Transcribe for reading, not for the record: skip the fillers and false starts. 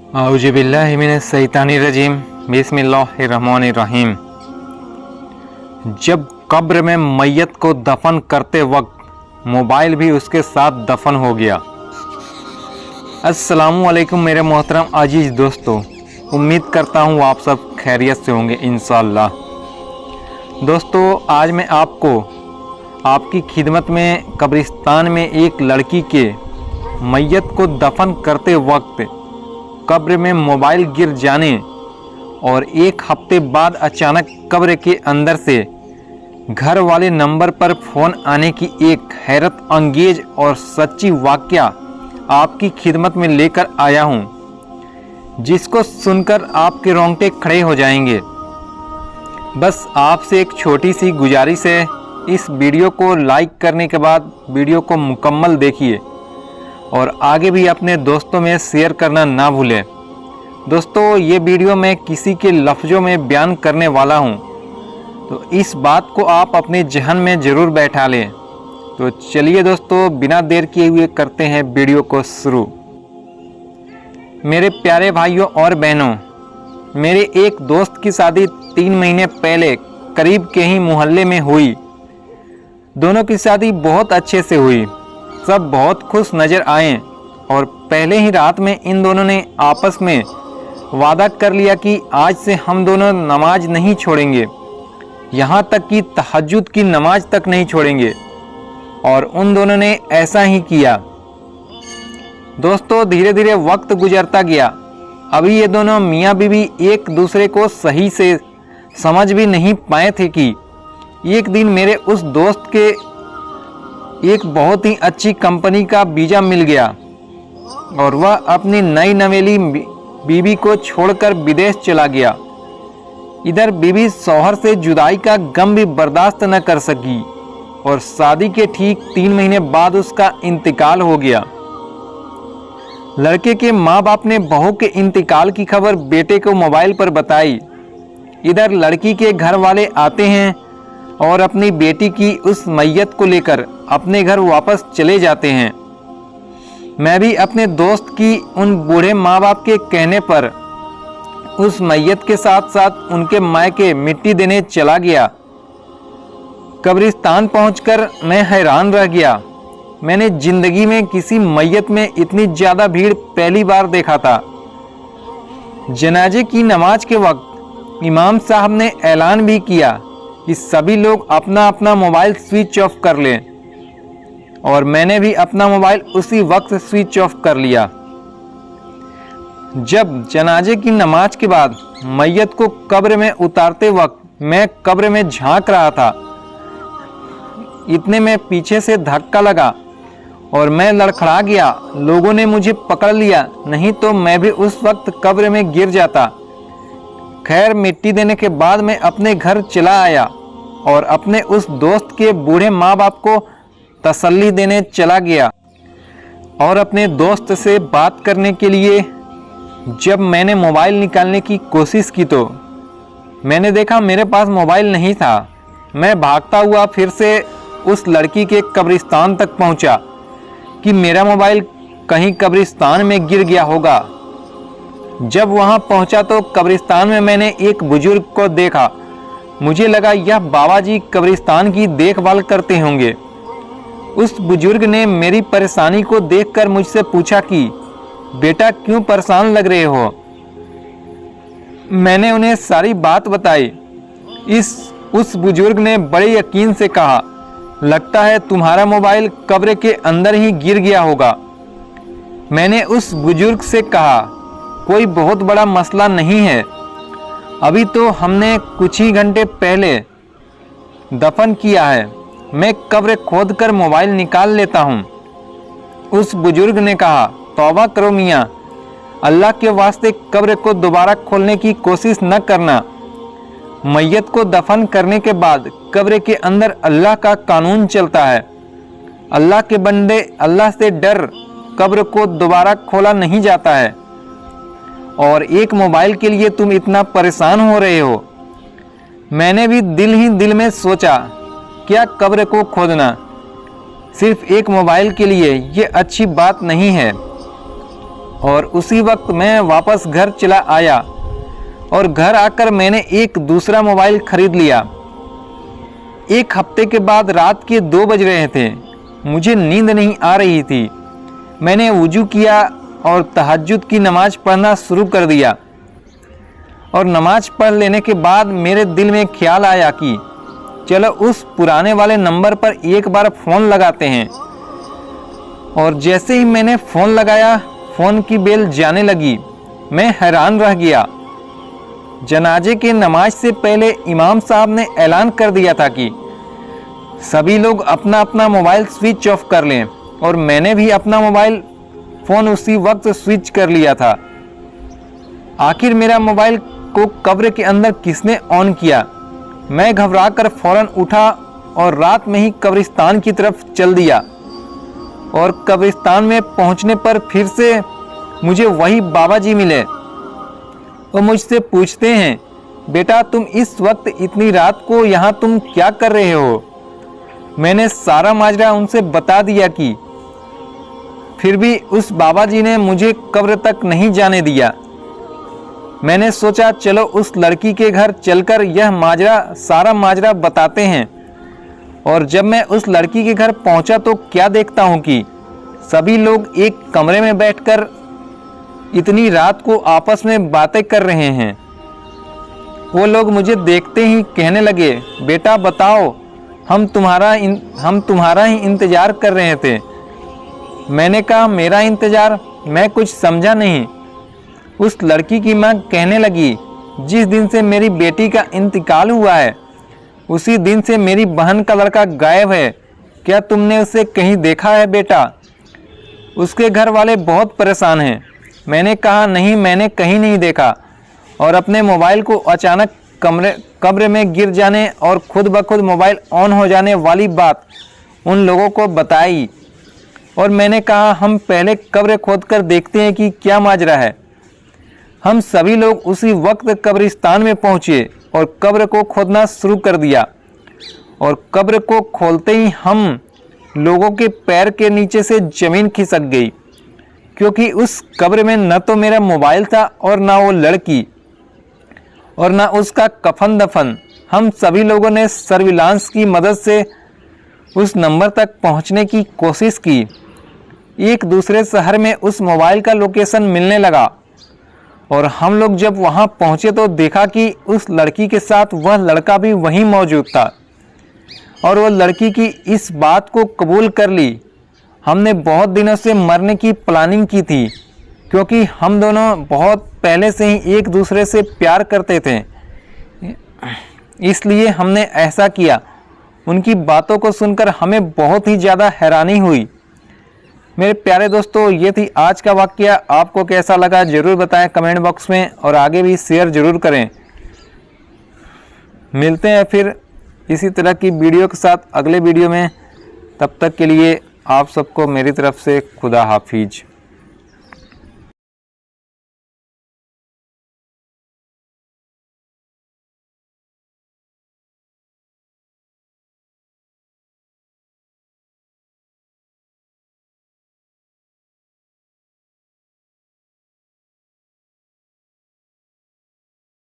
औज़ुबिल्लाहि मिनश्शैतानिर्रजीम बिस्मिल्लाहिर्रहमानिर्रहीम। जब कब्र में मैयत को दफन करते वक्त मोबाइल भी उसके साथ दफन हो गया। अस्सलामु अलैकुम मेरे मोहतरम अजीज़ दोस्तों, उम्मीद करता हूँ आप सब खैरियत से होंगे इंशाअल्लाह। दोस्तों, आज मैं आपको आपकी खिदमत में कब्रिस्तान में एक लड़की के मैयत को दफन करते वक्त कब्र में मोबाइल गिर जाने और एक हफ्ते बाद अचानक कब्र के अंदर से घर वाले नंबर पर फ़ोन आने की एक हैरत अंगेज और सच्ची वाक़या आपकी खिदमत में लेकर आया हूँ, जिसको सुनकर आपके रोंगटे खड़े हो जाएंगे। बस आपसे एक छोटी सी गुजारिश है, इस वीडियो को लाइक करने के बाद वीडियो को मुकम्मल देखिए और आगे भी अपने दोस्तों में शेयर करना ना भूलें। दोस्तों, ये वीडियो मैं किसी के लफ्ज़ों में बयान करने वाला हूँ, तो इस बात को आप अपने जहन में ज़रूर बैठा लें। तो चलिए दोस्तों, बिना देर किए हुए करते हैं वीडियो को शुरू। मेरे प्यारे भाइयों और बहनों, मेरे एक दोस्त की शादी 3 महीने पहले करीब के ही मोहल्ले में हुई। दोनों की शादी बहुत अच्छे से हुई, सब बहुत खुश नज़र आए और पहले ही रात में इन दोनों ने आपस में वादा कर लिया कि आज से हम दोनों नमाज नहीं छोड़ेंगे, यहाँ तक कि तहज्जुद की नमाज तक नहीं छोड़ेंगे, और उन दोनों ने ऐसा ही किया। दोस्तों, धीरे धीरे वक्त गुजरता गया। अभी ये दोनों मियाँ बीवी एक दूसरे को सही से समझ भी नहीं पाए थे कि एक दिन मेरे उस दोस्त के एक बहुत ही अच्छी कंपनी का वीज़ा मिल गया और वह अपनी नई नवेली बीवी को छोड़कर विदेश चला गया। इधर बीवी शौहर से जुदाई का गम भी बर्दाश्त न कर सकी और शादी के ठीक 3 महीने बाद उसका इंतकाल हो गया। लड़के के माँ बाप ने बहू के इंतकाल की खबर बेटे को मोबाइल पर बताई। इधर लड़की के घर वाले आते हैं और अपनी बेटी की उस मैयत को लेकर अपने घर वापस चले जाते हैं। मैं भी अपने दोस्त की उन बूढ़े माँ बाप के कहने पर उस मैयत के साथ साथ उनके मायके मिट्टी देने चला गया। कब्रिस्तान पहुंचकर मैं हैरान रह गया। मैंने जिंदगी में किसी मैयत में इतनी ज़्यादा भीड़ पहली बार देखा था। जनाजे की नमाज के वक्त इमाम साहब ने ऐलान भी किया कि सभी लोग अपना अपना मोबाइल स्विच ऑफ कर लें, और मैंने भी अपना मोबाइल उसी वक्त स्विच ऑफ कर लिया। जब जनाजे की नमाज के बाद मैयत को कब्र में उतारते वक्त मैं कब्र में झांक रहा था, इतने में पीछे से धक्का लगा और मैं लड़खड़ा गया। लोगों ने मुझे पकड़ लिया, नहीं तो मैं भी उस वक्त कब्र में गिर जाता। खैर, मिट्टी देने के बाद मैं अपने घर चला आया और अपने उस दोस्त के बूढ़े माँ बाप को तसल्ली देने चला गया। और अपने दोस्त से बात करने के लिए जब मैंने मोबाइल निकालने की कोशिश की तो मैंने देखा मेरे पास मोबाइल नहीं था। मैं भागता हुआ फिर से उस लड़की के कब्रिस्तान तक पहुंचा कि मेरा मोबाइल कहीं कब्रिस्तान में गिर गया होगा। जब वहां पहुंचा तो कब्रिस्तान में मैंने एक बुजुर्ग को देखा। मुझे लगा यह बाबा जी कब्रिस्तान की देखभाल करते होंगे। उस बुजुर्ग ने मेरी परेशानी को देखकर मुझसे पूछा कि बेटा, क्यों परेशान लग रहे हो? मैंने उन्हें सारी बात बताई। उस बुजुर्ग ने बड़े यकीन से कहा, लगता है तुम्हारा मोबाइल कब्र के अंदर ही गिर गया होगा। मैंने उस बुजुर्ग से कहा, कोई बहुत बड़ा मसला नहीं है, अभी तो हमने कुछ ही घंटे पहले दफन किया है, मैं कब्र खोदकर मोबाइल निकाल लेता हूँ। उस बुजुर्ग ने कहा, तौबा करो मियाँ, अल्लाह के वास्ते कब्र को दोबारा खोलने की कोशिश न करना। मैयत को दफन करने के बाद कब्र के अंदर अल्लाह का कानून चलता है। अल्लाह के बंदे, अल्लाह से डर, कब्र को दोबारा खोला नहीं जाता है। और एक मोबाइल के लिए तुम इतना परेशान हो रहे हो। मैंने भी दिल ही दिल में सोचा, क्या कब्र को खोदना सिर्फ एक मोबाइल के लिए ये अच्छी बात नहीं है। और उसी वक्त मैं वापस घर चला आया और घर आकर मैंने एक दूसरा मोबाइल खरीद लिया। एक हफ्ते के बाद रात के 2 बज रहे थे। मुझे नींद नहीं आ रही थी। मैंने वुजू किया और तहज्जुद की नमाज पढ़ना शुरू कर दिया और नमाज पढ़ लेने के बाद मेरे दिल में ख्याल आया कि चलो उस पुराने वाले नंबर पर एक बार फ़ोन लगाते हैं। और जैसे ही मैंने फ़ोन लगाया, फ़ोन की बेल जाने लगी। मैं हैरान रह गया। जनाजे के नमाज से पहले इमाम साहब ने ऐलान कर दिया था कि सभी लोग अपना अपना मोबाइल स्विच ऑफ कर लें और मैंने भी अपना मोबाइल फ़ोन उसी वक्त स्विच कर लिया था। आखिर मेरा मोबाइल को कब्र के अंदर किसने ऑन किया? मैं घबराकर फ़ौरन उठा और रात में ही कब्रिस्तान की तरफ चल दिया। और कब्रिस्तान में पहुंचने पर फिर से मुझे वही बाबा जी मिले। वो मुझसे पूछते हैं, बेटा तुम इस वक्त इतनी रात को यहाँ तुम क्या कर रहे हो? मैंने सारा माजरा उनसे बता दिया कि फिर भी उस बाबा जी ने मुझे कब्र तक नहीं जाने दिया। मैंने सोचा चलो उस लड़की के घर चलकर यह सारा माजरा बताते हैं। और जब मैं उस लड़की के घर पहुंचा तो क्या देखता हूं कि सभी लोग एक कमरे में बैठकर इतनी रात को आपस में बातें कर रहे हैं। वो लोग मुझे देखते ही कहने लगे, बेटा बताओ, हम तुम्हारा ही इंतज़ार कर रहे थे। मैंने कहा, मेरा इंतज़ार? मैं कुछ समझा नहीं। उस लड़की की माँ कहने लगी, जिस दिन से मेरी बेटी का इंतकाल हुआ है उसी दिन से मेरी बहन का लड़का गायब है। क्या तुमने उसे कहीं देखा है बेटा? उसके घर वाले बहुत परेशान हैं। मैंने कहा, नहीं, मैंने कहीं नहीं देखा। और अपने मोबाइल को अचानक कब्र में गिर जाने और खुद ब खुद मोबाइल ऑन हो जाने वाली बात उन लोगों को बताई। और मैंने कहा, हम पहले कब्र खोदकर देखते हैं कि क्या माजरा है। हम सभी लोग उसी वक्त कब्रिस्तान में पहुंचे और कब्र को खोदना शुरू कर दिया। और कब्र को खोलते ही हम लोगों के पैर के नीचे से ज़मीन खिसक गई, क्योंकि उस कब्र में न तो मेरा मोबाइल था और ना वो लड़की और ना उसका कफन दफन। हम सभी लोगों ने सर्विलांस की मदद से उस नंबर तक पहुंचने की कोशिश की। एक दूसरे शहर में उस मोबाइल का लोकेशन मिलने लगा और हम लोग जब वहां पहुंचे तो देखा कि उस लड़की के साथ वह लड़का भी वहीं मौजूद था और वह लड़की की इस बात को कबूल कर ली। हमने बहुत दिनों से मरने की प्लानिंग की थी, क्योंकि हम दोनों बहुत पहले से ही एक दूसरे से प्यार करते थे, इसलिए हमने ऐसा किया। उनकी बातों को सुनकर हमें बहुत ही ज़्यादा हैरानी हुई। मेरे प्यारे दोस्तों, ये थी आज का वाकया। आपको कैसा लगा ज़रूर बताएं कमेंट बॉक्स में और आगे भी शेयर ज़रूर करें। मिलते हैं फिर इसी तरह की वीडियो के साथ अगले वीडियो में। तब तक के लिए आप सबको मेरी तरफ से खुदा हाफिज।